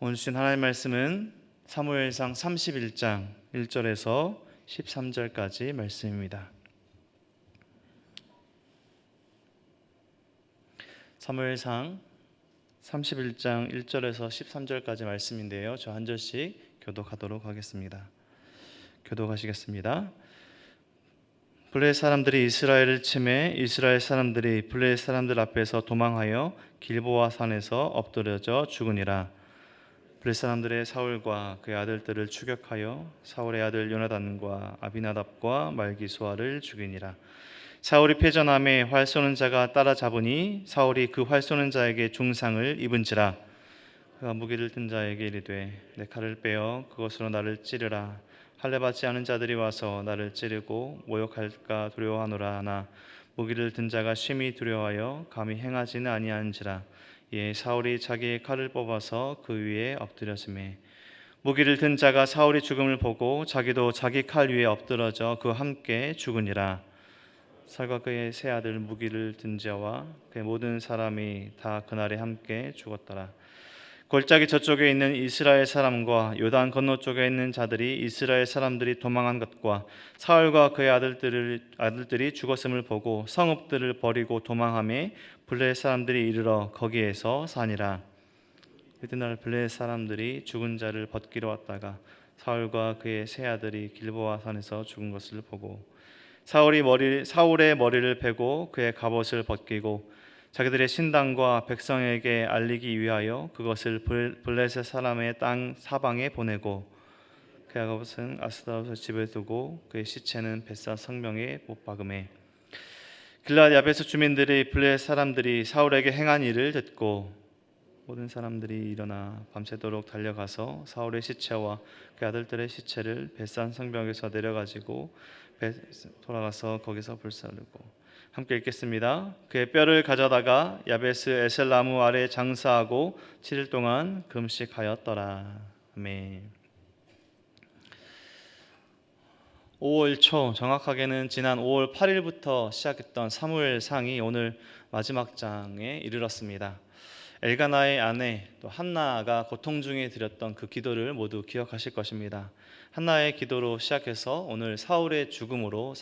오늘 주신 하나님의 말씀은 사무엘상 31장 1절에서 13절까지 말씀입니다. 사무엘상 31장 1절에서 13절까지 말씀인데요. 저 한 절씩 교독하도록 하겠습니다. 교독하시겠습니다. 블레셋 사람들이 이스라엘을 치매 이스라엘 사람들이 블레셋 사람들 앞에서 도망하여 길보아 산에서 엎드려져 죽으니라. 블레셋 사람들의 사울과 그의 아들들을 추격하여 사울의 아들 요나단과 아비나답과 말기수아를 죽이니라. 사울이 패전함에 활 쏘는 자가 따라잡으니 사울이 그 활 쏘는 자에게 중상을 입은지라. 그가 무기를 든 자에게 이르되 내 칼을 빼어 그것으로 나를 찌르라. 할례 받지 않은 자들이 와서 나를 찌르고 모욕할까 두려워하노라. 하나 무기를 든 자가 심히 두려워하여 감히 행하지는 아니하는지라. 예, 사울이 자기의 칼을 뽑아서 그 위에 엎드렸으매 무기를 든 자가 사울이 죽음을 보고 자기도 자기 칼 위에 엎드러져 그 함께 죽으니라. 사울과 그의 세 아들 무기를 든 자와 그의 모든 사람이 다 그날에 함께 죽었더라. 골짜기 저쪽에 있는 이스라엘 사람과 요단 건너쪽에 있는 자들이 이스라엘 사람들이 도망한 것과 사울과 그의 아들들이 죽었음을 보고 성읍들을 버리고 도망하매 블레셋 사람들이 이르러 거기에서 사니라. 이튿날 블레셋 사람들이 죽은 자를 벗기러 왔다가 사울과 그의 세 아들이 길보아 산에서 죽은 것을 보고 사울의 머리를 베고 그의 갑옷을 벗기고 자기들의 신당과 백성에게 알리기 위하여 그것을 블레셋 사람의 땅 사방에 보내고 그의 갑옷은 아스다롯의 집에 두고 그의 시체는 벳사 성명에 못 박음에 길앗 야베스 주민들이 블레셋 사람들이 사울에게 행한 일을 듣고 모든 사람들이 일어나 밤새도록 달려가서 사울의 시체와 그 아들들의 시체를 벳산 성벽에서 내려가지고 돌아가서 거기서 불사르고 함께 읽겠습니다. 그의 뼈를 가져다가 야베스 에셀나무 아래 장사하고 7일 동안 금식하였더라. 아멘. 5월 초, 정확하게는 지난 5월 8일부터 시작했던 사무엘상이 오늘 마지막 장에 이르렀습니다. 엘가나의 아내 또 한나가 고통 중에 드렸던 그 기도를 모두 기억하실 것입니다. 한나의 기도로 시작해서 오늘 사울의 죽음으로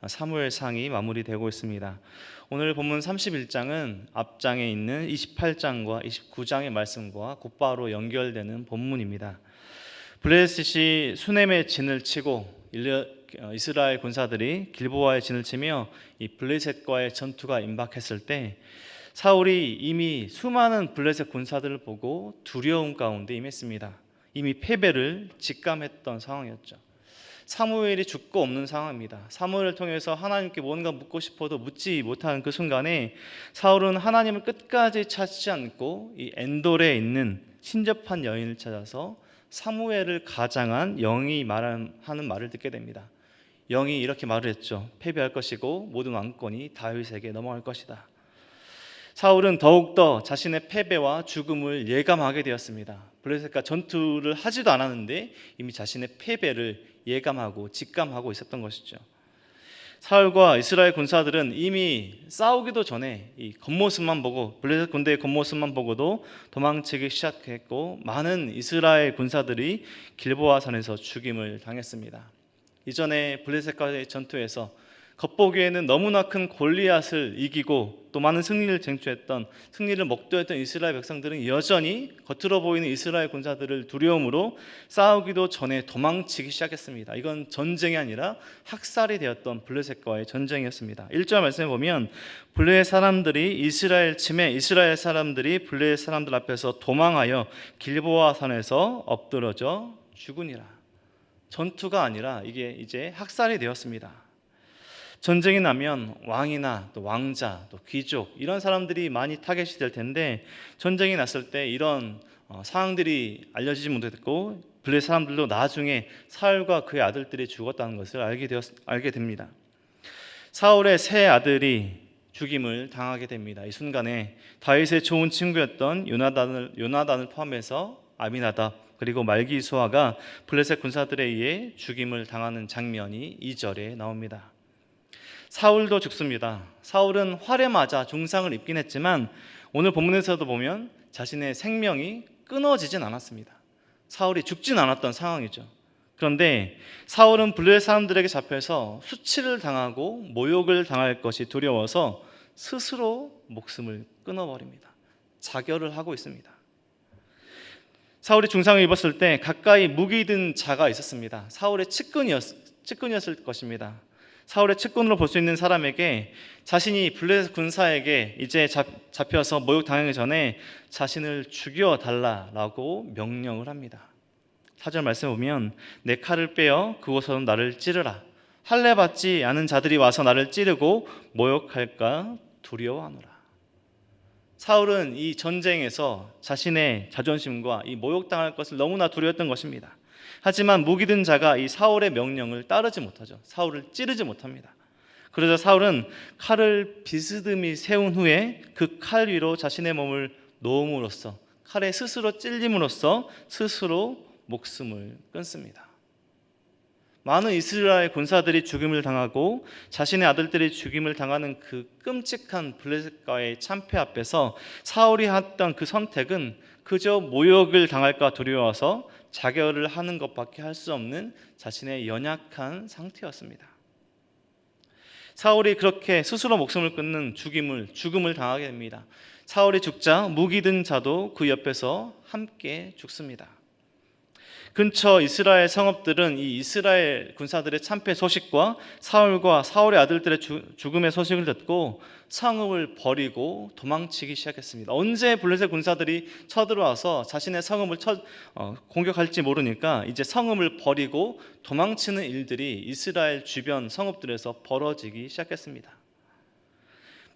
사무엘상이 마무리되고 있습니다. 오늘 본문 31장은 앞장에 있는 28장과 29장의 말씀과 곧바로 연결되는 본문입니다. 블레셋이 수넴의 진을 치고 이스라엘 군사들이 길보아의 진을 치며 이 블레셋과의 전투가 임박했을 때 사울이 이미 수많은 블레셋 군사들을 보고 두려움 가운데 임했습니다. 이미 패배를 직감했던 상황이었죠. 사무엘이 죽고 없는 상황입니다. 사무엘을 통해서 하나님께 뭔가 묻고 싶어도 묻지 못하는 그 순간에 사울은 하나님을 끝까지 찾지 않고 이 엔돌에 있는 신접한 여인을 찾아서 사무엘을 가장한 영이 하는 말을 듣게 됩니다. 영이 이렇게 말을 했죠. 패배할 것이고 모든 왕권이 다윗에게 넘어갈 것이다. 사울은 더욱더 자신의 패배와 죽음을 예감하게 되었습니다. 블레셋과 전투를 하지도 않았는데 이미 자신의 패배를 예감하고 직감하고 있었던 것이죠. 사울과 이스라엘 군사들은 이미 싸우기도 전에 이 겉모습만 보고 블레셋 군대의 겉모습만 보고도 도망치기 시작했고 많은 이스라엘 군사들이 길보아 산에서 죽임을 당했습니다. 이전에 블레셋과의 전투에서 겉보기에는 너무나 큰 골리앗을 이기고 또 많은 승리를 목도했던 이스라엘 백성들은 여전히 겉으로 보이는 이스라엘 군사들을 두려움으로 싸우기도 전에 도망치기 시작했습니다. 이건 전쟁이 아니라 학살이 되었던 블레셋과의 전쟁이었습니다. 1절 말씀에 보면 블레셋 사람들이 이스라엘 사람들이 블레셋 사람들 앞에서 도망하여 길보아 산에서 엎드러져 죽으니라. 전투가 아니라 이게 이제 학살이 되었습니다. 전쟁이 나면 왕이나 또 왕자, 또 귀족 이런 사람들이 많이 타겟이 될 텐데 전쟁이 났을 때 이런 상황들이 알려지지 못했고 블레셋 사람들도 나중에 사울과 그의 아들들이 죽었다는 것을 알게 됩니다. 사울의 세 아들이 죽임을 당하게 됩니다. 이 순간에 다윗의 좋은 친구였던 요나단을 포함해서 아비나답 그리고 말기수아가 블레셋 군사들에 의해 죽임을 당하는 장면이 2절에 나옵니다. 사울도 죽습니다. 사울은 활에 맞아 중상을 입긴 했지만 오늘 본문에서도 보면 자신의 생명이 끊어지진 않았습니다. 사울이 죽진 않았던 상황이죠. 그런데 사울은 블레셋 사람들에게 잡혀서 수치를 당하고 모욕을 당할 것이 두려워서 스스로 목숨을 끊어버립니다. 자결을 하고 있습니다. 사울이 중상을 입었을 때 가까이 무기 든 자가 있었습니다. 사울의 측근이었을 것입니다. 사울의 측근으로 볼 수 있는 사람에게 자신이 블레셋 군사에게 이제 잡혀서 모욕당하기 전에 자신을 죽여달라고 명령을 합니다. 4절 말씀 보면 내 칼을 빼어 그곳으로 나를 찌르라. 할례 받지 않은 자들이 와서 나를 찌르고 모욕할까 두려워하노라. 사울은 이 전쟁에서 자신의 자존심과 이 모욕당할 것을 너무나 두려웠던 것입니다. 하지만 무기 든 자가 이 사울의 명령을 따르지 못하죠. 사울을 찌르지 못합니다. 그러자 사울은 칼을 비스듬히 세운 후에 그 칼 위로 자신의 몸을 놓음으로써 칼에 스스로 찔림으로써 스스로 목숨을 끊습니다. 많은 이스라엘 군사들이 죽임을 당하고 자신의 아들들이 죽임을 당하는 그 끔찍한 블레셋과의 참패 앞에서 사울이 했던 그 선택은 그저 모욕을 당할까 두려워서 자결을 하는 것밖에 할 수 없는 자신의 연약한 상태였습니다. 사울이 그렇게 스스로 목숨을 끊는 죽음을 당하게 됩니다. 사울이 죽자 무기 든 자도 그 옆에서 함께 죽습니다. 근처 이스라엘 성읍들은 이 이스라엘 군사들의 참패 소식과 사울과 사울의 아들들의 죽음의 소식을 듣고 성읍을 버리고 도망치기 시작했습니다. 언제 블레셋 군사들이 쳐들어와서 자신의 성읍을 공격할지 모르니까 이제 성읍을 버리고 도망치는 일들이 이스라엘 주변 성읍들에서 벌어지기 시작했습니다.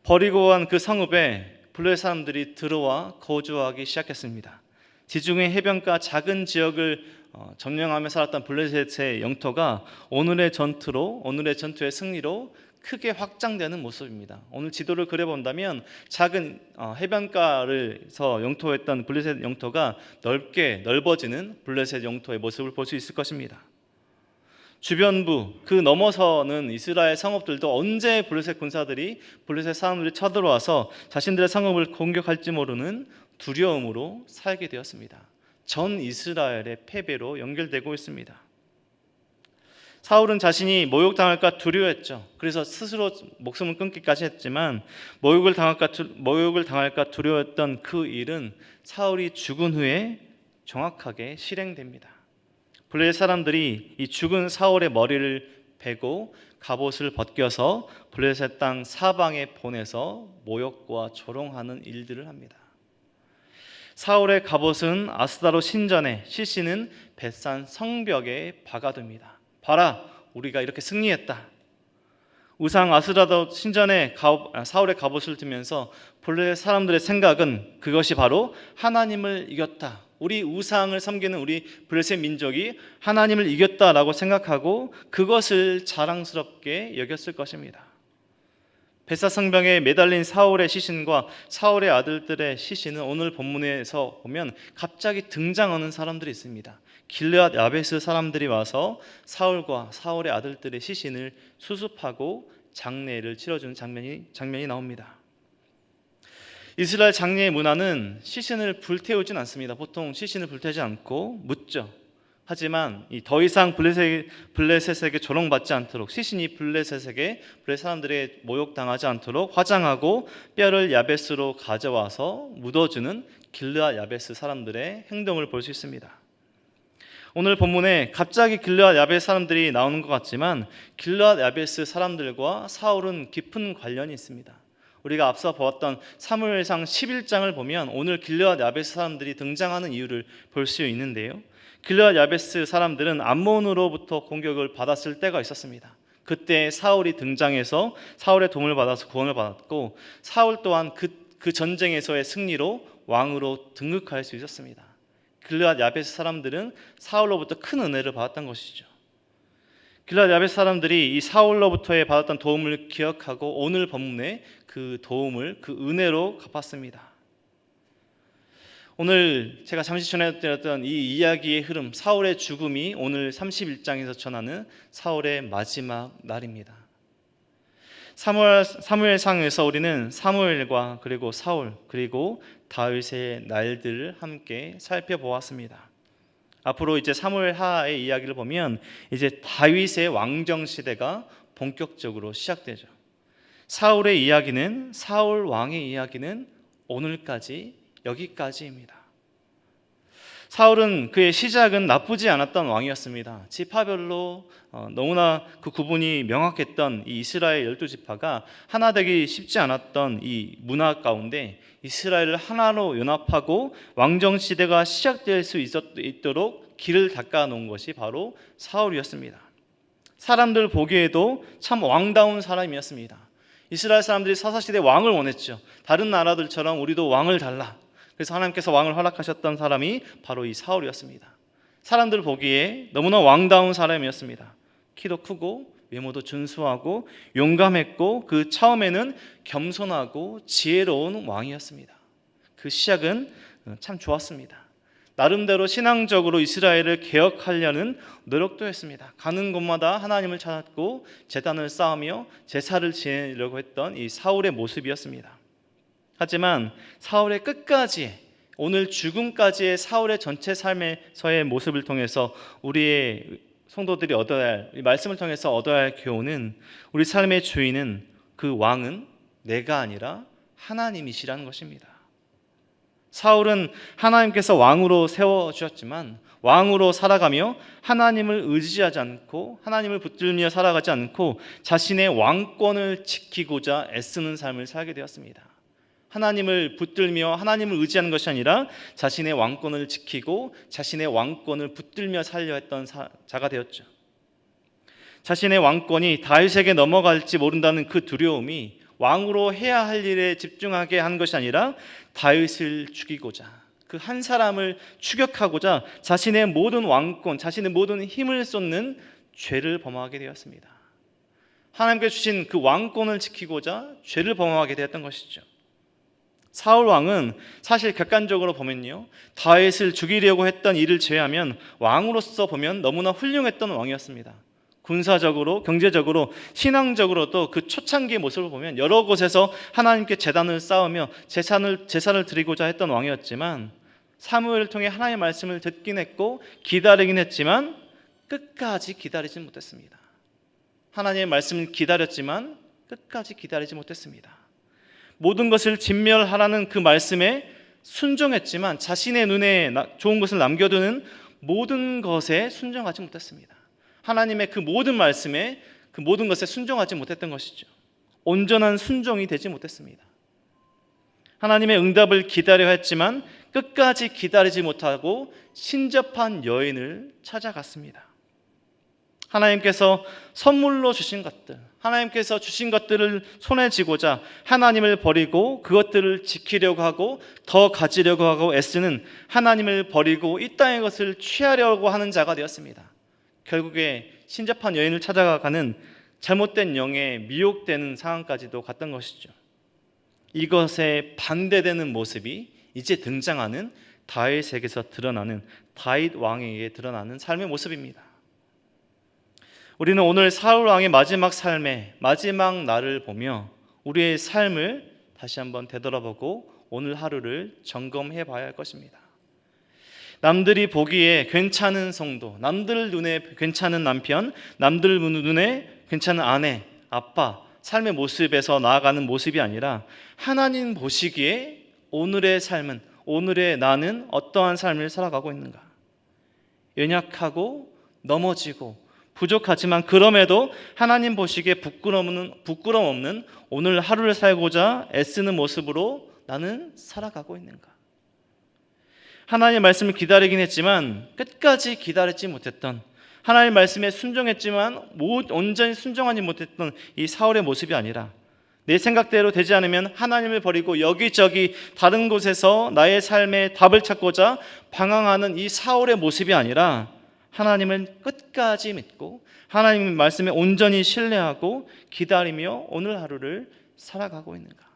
버리고 간 그 성읍에 블레셋 사람들이 들어와 거주하기 시작했습니다. 지중해 해변가 작은 지역을 점령하며 살았던 블레셋의 영토가 오늘의 전투의 승리로 크게 확장되는 모습입니다. 오늘 지도를 그려본다면 작은 해변가에서 영토했던 블레셋 영토가 넓게 넓어지는 블레셋 영토의 모습을 볼 수 있을 것입니다. 주변부 그 넘어서는 이스라엘 성읍들도 언제 블레셋 사람들이 쳐들어와서 자신들의 성읍을 공격할지 모르는 두려움으로 살게 되었습니다. 전 이스라엘의 패배로 연결되고 있습니다. 사울은 자신이 모욕당할까 두려워했죠. 그래서 스스로 목숨을 끊기까지 했지만 모욕을 당할까 두려워했던 그 일은 사울이 죽은 후에 정확하게 실행됩니다. 블레셋 사람들이 이 죽은 사울의 머리를 베고 갑옷을 벗겨서 블레셋 땅 사방에 보내서 모욕과 조롱하는 일들을 합니다. 사울의 갑옷은 아스다롯 신전에, 시신은 벳산 성벽에 박아둡니다. 봐라, 우리가 이렇게 승리했다. 우상 아스다롯 신전에 사울의 갑옷을 두면서 블레셋 사람들의 생각은 그것이 바로 하나님을 이겼다. 우리 우상을 섬기는 우리 블레셋 민족이 하나님을 이겼다라고 생각하고 그것을 자랑스럽게 여겼을 것입니다. 벳산 성벽에 매달린 사울의 시신과 사울의 아들들의 시신은 오늘 본문에서 보면 갑자기 등장하는 사람들이 있습니다. 길르앗 야베스 사람들이 와서 사울과 사울의 아들들의 시신을 수습하고 장례를 치러주는 장면이 나옵니다. 이스라엘 장례의 문화는 시신을 불태우진 않습니다. 보통 시신을 불태우지 않고 묻죠. 하지만 더 이상 블레셋에게 조롱받지 않도록 시신이 블레셋 사람들에게 모욕당하지 않도록 화장하고 뼈를 야베스로 가져와서 묻어주는 길르앗 야베스 사람들의 행동을 볼 수 있습니다. 오늘 본문에 갑자기 길르앗 야베스 사람들이 나오는 것 같지만 길르앗 야베스 사람들과 사울은 깊은 관련이 있습니다. 우리가 앞서 보았던 사무엘상 11장을 보면 오늘 길르앗 야베스 사람들이 등장하는 이유를 볼 수 있는데요. 길르앗 야베스 사람들은 암몬으로부터 공격을 받았을 때가 있었습니다. 그때 사울이 등장해서 사울의 도움을 받아서 구원을 받았고 사울 또한 그 전쟁에서의 승리로 왕으로 등극할 수 있었습니다. 길르앗 야베스 사람들은 사울로부터 큰 은혜를 받았던 것이죠. 길르앗 야베스 사람들이 이 사울로부터의 받았던 도움을 기억하고 오늘 본문에 그 도움을 그 은혜로 갚았습니다. 오늘 제가 잠시 전해드렸던 이 이야기의 흐름, 사울의 죽음이 오늘 31장에서 전하는 사울의 마지막 날입니다. 사무엘상에서 우리는 사무엘과 그리고 사울 그리고 다윗의 날들을 함께 살펴보았습니다. 앞으로 이제 사무엘하의 이야기를 보면 이제 다윗의 왕정 시대가 본격적으로 시작되죠. 사울의 이야기는, 사울 왕의 이야기는 오늘까지 여기까지입니다. 사울은 그의 시작은 나쁘지 않았던 왕이었습니다. 지파별로 너무나 그 구분이 명확했던 이 이스라엘 12지파가 하나 되기 쉽지 않았던 이 문화 가운데 이스라엘을 하나로 연합하고 왕정 시대가 시작될 수 있도록 길을 닦아 놓은 것이 바로 사울이었습니다. 사람들 보기에도 참 왕다운 사람이었습니다. 이스라엘 사람들이 사사시대 왕을 원했죠. 다른 나라들처럼 우리도 왕을 달라. 그래서 하나님께서 왕을 허락하셨던 사람이 바로 이 사울이었습니다. 사람들 보기에 너무나 왕다운 사람이었습니다. 키도 크고 외모도 준수하고 용감했고 그 처음에는 겸손하고 지혜로운 왕이었습니다. 그 시작은 참 좋았습니다. 나름대로 신앙적으로 이스라엘을 개혁하려는 노력도 했습니다. 가는 곳마다 하나님을 찾았고 제단을 쌓으며 제사를 지내려고 했던 이 사울의 모습이었습니다. 하지만 사울의 끝까지, 오늘 죽음까지의 사울의 전체 삶에서의 모습을 통해서 우리의 성도들이 얻어야 할, 이 말씀을 통해서 얻어야 할 교훈은 우리 삶의 주인은, 그 왕은 내가 아니라 하나님이시라는 것입니다. 사울은 하나님께서 왕으로 세워주셨지만 왕으로 살아가며 하나님을 의지하지 않고 하나님을 붙들며 살아가지 않고 자신의 왕권을 지키고자 애쓰는 삶을 살게 되었습니다. 하나님을 붙들며 하나님을 의지하는 것이 아니라 자신의 왕권을 지키고 자신의 왕권을 붙들며 살려 했던 자가 되었죠. 자신의 왕권이 다윗에게 넘어갈지 모른다는 그 두려움이 왕으로 해야 할 일에 집중하게 한 것이 아니라 다윗을 죽이고자, 그 한 사람을 추격하고자 자신의 모든 왕권, 자신의 모든 힘을 쏟는 죄를 범하게 되었습니다. 하나님께 주신 그 왕권을 지키고자 죄를 범하게 되었던 것이죠. 사울 왕은 사실 객관적으로 보면요, 다윗을 죽이려고 했던 일을 제외하면 왕으로서 보면 너무나 훌륭했던 왕이었습니다. 군사적으로, 경제적으로, 신앙적으로도 그 초창기의 모습을 보면 여러 곳에서 하나님께 제단을 쌓으며 제사를 드리고자 했던 왕이었지만 사무엘을 통해 하나님의 말씀을 듣긴 했고 기다리긴 했지만 끝까지 기다리지 못했습니다. 하나님의 말씀을 기다렸지만 끝까지 기다리지 못했습니다. 모든 것을 진멸하라는 그 말씀에 순종했지만 자신의 눈에 좋은 것을 남겨두는 모든 것에 순종하지 못했습니다. 하나님의 그 모든 말씀에, 그 모든 것에 순종하지 못했던 것이죠. 온전한 순종이 되지 못했습니다. 하나님의 응답을 기다려 했지만 끝까지 기다리지 못하고 신접한 여인을 찾아갔습니다. 하나님께서 선물로 주신 것들, 하나님께서 주신 것들을 손에 쥐고자 하나님을 버리고 그것들을 지키려고 하고 더 가지려고 하고 애쓰는, 하나님을 버리고 이 땅의 것을 취하려고 하는 자가 되었습니다. 결국에 신접한 여인을 찾아가는 잘못된 영에 미혹되는 상황까지도 갔던 것이죠. 이것에 반대되는 모습이 이제 등장하는 다윗에게서 드러나는, 다윗 왕에게 드러나는 삶의 모습입니다. 우리는 오늘 사울 왕의 마지막 삶의 마지막 날을 보며 우리의 삶을 다시 한번 되돌아보고 오늘 하루를 점검해 봐야 할 것입니다. 남들이 보기에 괜찮은 성도, 남들 눈에 괜찮은 남편, 남들 눈에 괜찮은 아내, 아빠, 삶의 모습에서 나아가는 모습이 아니라 하나님 보시기에 오늘의 삶은, 오늘의 나는 어떠한 삶을 살아가고 있는가? 연약하고 넘어지고 부족하지만 그럼에도 하나님 보시기에 부끄럼 없는 오늘 하루를 살고자 애쓰는 모습으로 나는 살아가고 있는가? 하나님의 말씀을 기다리긴 했지만 끝까지 기다리지 못했던, 하나님의 말씀에 순종했지만 온전히 순종하지 못했던 이 사울의 모습이 아니라 내 생각대로 되지 않으면 하나님을 버리고 여기저기 다른 곳에서 나의 삶의 답을 찾고자 방황하는 이 사울의 모습이 아니라 하나님을 끝까지 믿고 하나님의 말씀에 온전히 신뢰하고 기다리며 오늘 하루를 살아가고 있는가?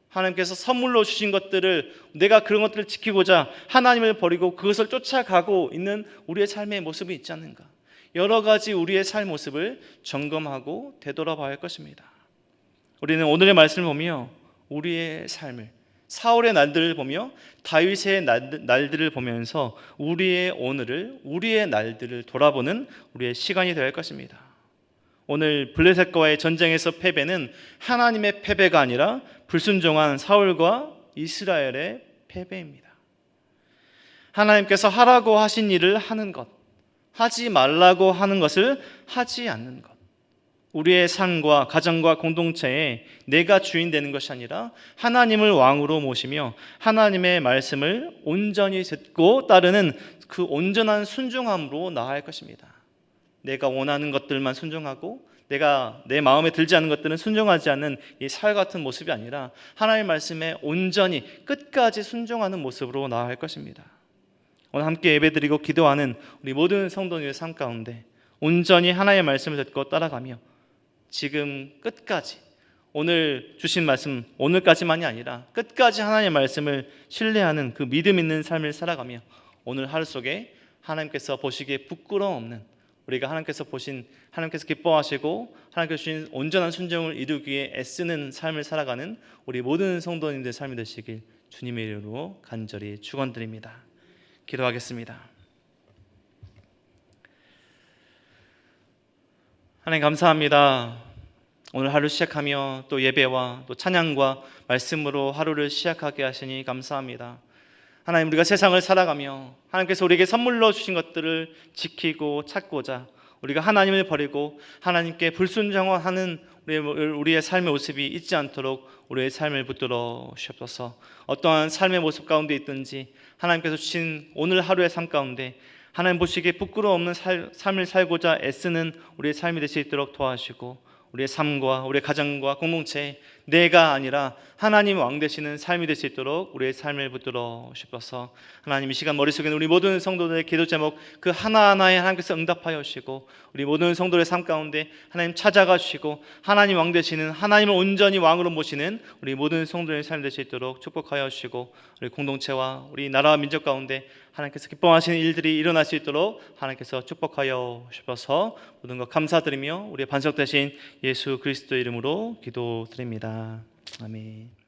하나님께서 선물로 주신 것들을, 내가 그런 것들을 지키고자 하나님을 버리고 그것을 쫓아가고 있는 우리의 삶의 모습이 있지 않는가? 여러 가지 우리의 삶 모습을 점검하고 되돌아봐야 할 것입니다. 우리는 오늘의 말씀을 보며 우리의 삶을, 사울의 날들을 보며 다윗의 날들을 보면서 우리의 오늘을, 우리의 날들을 돌아보는 우리의 시간이 되어야 할 것입니다. 오늘 블레셋과의 전쟁에서 패배는 하나님의 패배가 아니라 불순종한 사울과 이스라엘의 패배입니다. 하나님께서 하라고 하신 일을 하는 것, 하지 말라고 하는 것을 하지 않는 것, 우리의 삶과 가정과 공동체에 내가 주인 되는 것이 아니라 하나님을 왕으로 모시며 하나님의 말씀을 온전히 듣고 따르는 그 온전한 순종함으로 나아갈 것입니다. 내가 원하는 것들만 순종하고 내가 내 마음에 들지 않는 것들은 순종하지 않는 이 사회 같은 모습이 아니라 하나님의 말씀에 온전히 끝까지 순종하는 모습으로 나아갈 것입니다. 오늘 함께 예배드리고 기도하는 우리 모든 성도님의 삶 가운데 온전히 하나님의 말씀을 듣고 따라가며 지금 끝까지, 오늘 주신 말씀 오늘까지만이 아니라 끝까지 하나님의 말씀을 신뢰하는 그 믿음 있는 삶을 살아가며 오늘 하루 속에 하나님께서 보시기에 부끄러움 없는, 우리가 하나님께서 보신, 하나님께서 기뻐하시고 하나님께서 주신 온전한 순종을 이루기 위해 애쓰는 삶을 살아가는 우리 모든 성도님들의 삶이 되시길 주님의 이름으로 간절히 축원드립니다. 기도하겠습니다. 하나님 감사합니다. 오늘 하루 시작하며 또 예배와 또 찬양과 말씀으로 하루를 시작하게 하시니 감사합니다. 하나님, 우리가 세상을 살아가며 하나님께서 우리에게 선물로 주신 것들을 지키고 찾고자 우리가 하나님을 버리고 하나님께 불순종하는 우리의 삶의 모습이 있지 않도록 우리의 삶을 붙들어 주옵소서. 어떠한 삶의 모습 가운데 있든지 하나님께서 주신 오늘 하루의 삶 가운데 하나님 보시기에 부끄러움 없는 삶을 살고자 애쓰는 우리의 삶이 될 수 있도록 도와주시고 우리의 삶과 우리의 가정과 공동체에 내가 아니라 하나님 왕 되시는 삶이 될 수 있도록 우리의 삶을 붙들어 주셔서 하나님 이 시간 머릿속에 우리 모든 성도들의 기도 제목 그 하나하나에 하나님께서 응답하여 주시고 우리 모든 성도들의 삶 가운데 하나님 찾아가 주시고 하나님 왕 되시는 하나님을 온전히 왕으로 모시는 우리 모든 성도들의 삶이 될 수 있도록 축복하여 주시고 우리 공동체와 우리 나라와 민족 가운데 하나님께서 기뻐하시는 일들이 일어날 수 있도록 하나님께서 축복하여 주셔서 모든 것 감사드리며 우리의 반석 되신 예수 그리스도 이름으로 기도드립니다. 아멘.